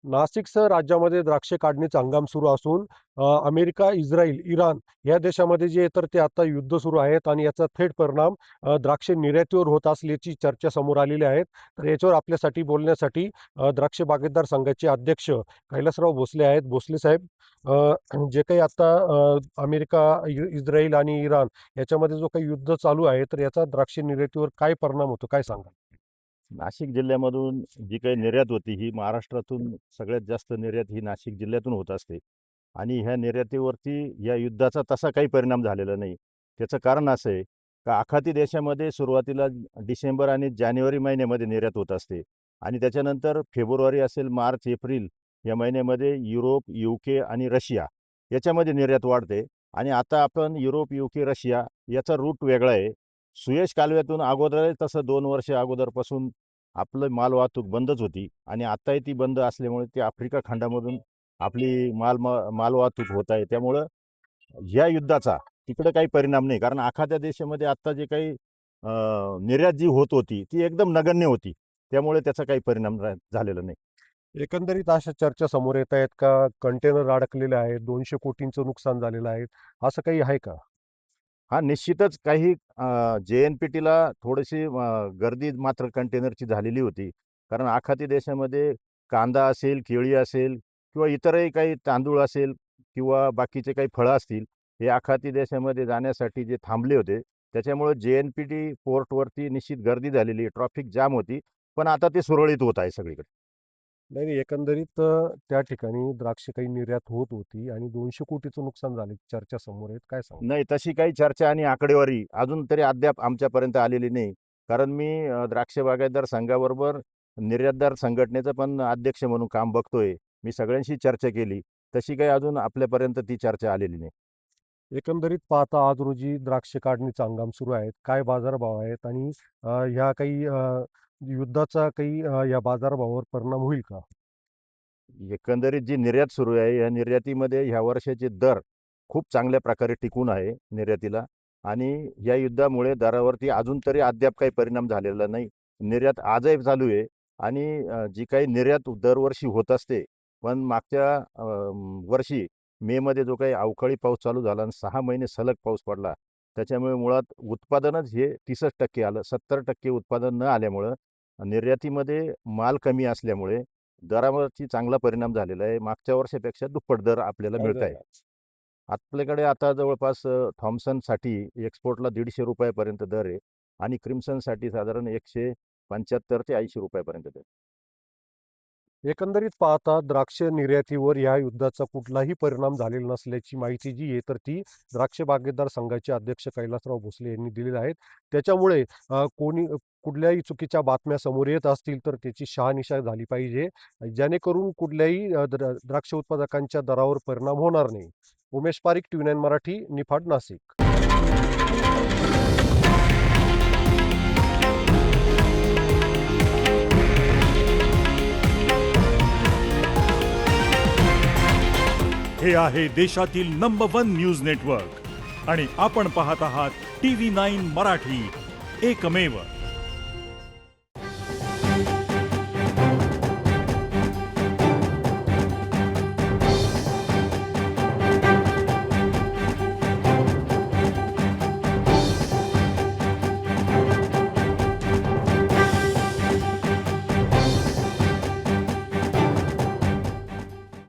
नाशिकसह राज्यामध्ये द्राक्षे काढणीचा हंगाम सुरू असून अमेरिका, इस्रायल, इराण या देशामध्ये जे आहे तर ते आता युद्ध सुरू आहेत आणि याचा थेट परिणाम द्राक्ष निर्यातीवर होत असल्याची चर्चा समोर आलेली आहेत. तर याच्यावर आपल्यासाठी बोलण्यासाठी द्राक्ष बागायतदार संघाचे अध्यक्ष कैलासराव भोसले आहेत. भोसले साहेब, जे काही आता अमेरिका, इस्रायल आणि इराण याच्यामध्ये जो काही युद्ध चालू आहे, तर याचा द्राक्ष निर्यातीवर काय परिणाम होतो, काय सांगाल? नाशिक जिल्ह्यामधून जी काही निर्यात होती ही महाराष्ट्रातून सगळ्यात जास्त निर्यात ही नाशिक जिल्ह्यातून होत असते आणि ह्या निर्यातीवरती या युद्धाचा तसा काही परिणाम झालेला नाही. त्याचं कारण असं आहे का आखाती देशामध्ये सुरुवातीला डिसेंबर आणि जानेवारी महिन्यामध्ये निर्यात होत असते आणि त्याच्यानंतर फेब्रुवारी असेल, मार्च, एप्रिल या महिन्यामध्ये युरोप, UK आणि रशिया याच्यामध्ये निर्यात वाढते आणि आता आपण युरोप, UK, रशिया याचा रूट वेगळा आहे. सुएझ कालव्यातून अगोदर तसं 2 वर्ष अगोदरपासून आपलं मालवाहतूक बंदच होती आणि आत्ताही ती बंद असल्यामुळे ती आफ्रिका खंडामधून आपली मालवाहतूक होत आहे. त्यामुळं ह्या युद्धाचा तिकडे काही परिणाम नाही. कारण आखात्या देशामध्ये आत्ता जे काही निर्यात जी होत होती ती एकदम नगण्य होती. त्यामुळे त्याचा काही परिणाम झालेला नाही. एकंदरीत अशा चर्चा समोर येत आहेत का कंटेनर अडकलेले आहेत, 200 कोटींचं नुकसान झालेलं आहे, असं काही आहे का? हां, निश्चितच काही JNPTला थोडीशी गर्दी मात्र कंटेनरची झालेली होती. कारण आखाती देशामध्ये कांदा असेल, केळी असेल किंवा इतरही काही तांदूळ असेल किंवा बाकीचे काही फळं असतील, हे आखाती देशामध्ये जाण्यासाठी जे थांबले होते, त्याच्यामुळे JNPT पोर्टवरती निश्चित गर्दी झालेली, ट्रॅफिक जाम होती. पण आता ते सुरळीत होत आहे सगळीकडे. नाही, नाही. एकंदरीत त्या ठिकाणी द्राक्ष काही निर्यात होत होती आणि 200 कोटीचं नुकसान झाले चर्चा समोर आहेत. काय सांगाल? नाही, तशी काही चर्चा आणि आकडेवारी अजून तरी अद्याप आमच्यापर्यंत आलेली नाही. कारण मी द्राक्ष बागायतदार संघाबरोबर निर्यातदार संघटनेचं पण अध्यक्ष म्हणून काम बघतोय. मी सगळ्यांशी चर्चा केली. तशी काही अजून आपल्यापर्यंत ती चर्चा आलेली नाही. एकंदरीत पाहता आज रोजी द्राक्ष काढणीचा हंगाम सुरू आहे. काय बाजारभाव आहेत आणि ह्या काही युद्धाचा काही या बाजारभावावर परिणाम होईल का? एकंदरीत जी निर्यात सुरू आहे, या निर्यातीमध्ये ह्या वर्षाचे दर खूप चांगल्या प्रकारे टिकून आहे निर्यातीला आणि या युद्धामुळे दरावरती अजून तरी अद्याप काही परिणाम झालेला नाही. निर्यात आजही चालू आहे आणि जी काही निर्यात दरवर्षी होत असते, पण मागच्या वर्षी मेमध्ये जो काही अवकाळी पाऊस चालू झाला आणि 6 महिने सलग पाऊस पडला, त्याच्यामुळे मुळात उत्पादनच हे 30% आलं. 70% उत्पादन न आल्यामुळं निर्यातीमध्ये माल कमी असल्यामुळे दरावरती चांगला परिणाम झालेला आहे. मागच्या वर्षापेक्षा दुप्पट दर आपल्याला काय मिळत दर आहे. आहे? आपल्याकडे आता जवळपास थॉम्सनसाठी एक्सपोर्टला ₹150 पर्यंत दर आहे आणि क्रिम्सनसाठी साधारण ₹175 ते ₹80 पर्यंत दर. एकंदरीत पाहता द्राक्ष निर्यातीवर या युद्धाचा कुठलाही परिणाम झालेला नसल्याची माहिती जी आहे तर ती द्राक्ष बागेदार संघाचे अध्यक्ष कैलासराव भोसले यांनी दिलेली आहेत. त्याच्यामुळे कोणी कुठल्याही चुकीच्या बातम्या समोर येत असतील तर त्याची शहानिशा झाली पाहिजे, जेणेकरून कुठल्याही द्राक्ष उत्पादकांच्या दरावर परिणाम होणार नाही. उमेश पारीख, TV9 मराठी, निफाड, नाशिक. हे आहे देशातील नंबर 1 न्यूज नेटवर्क आणि आपण पाहत आहात TV9 मराठी, एकमेव.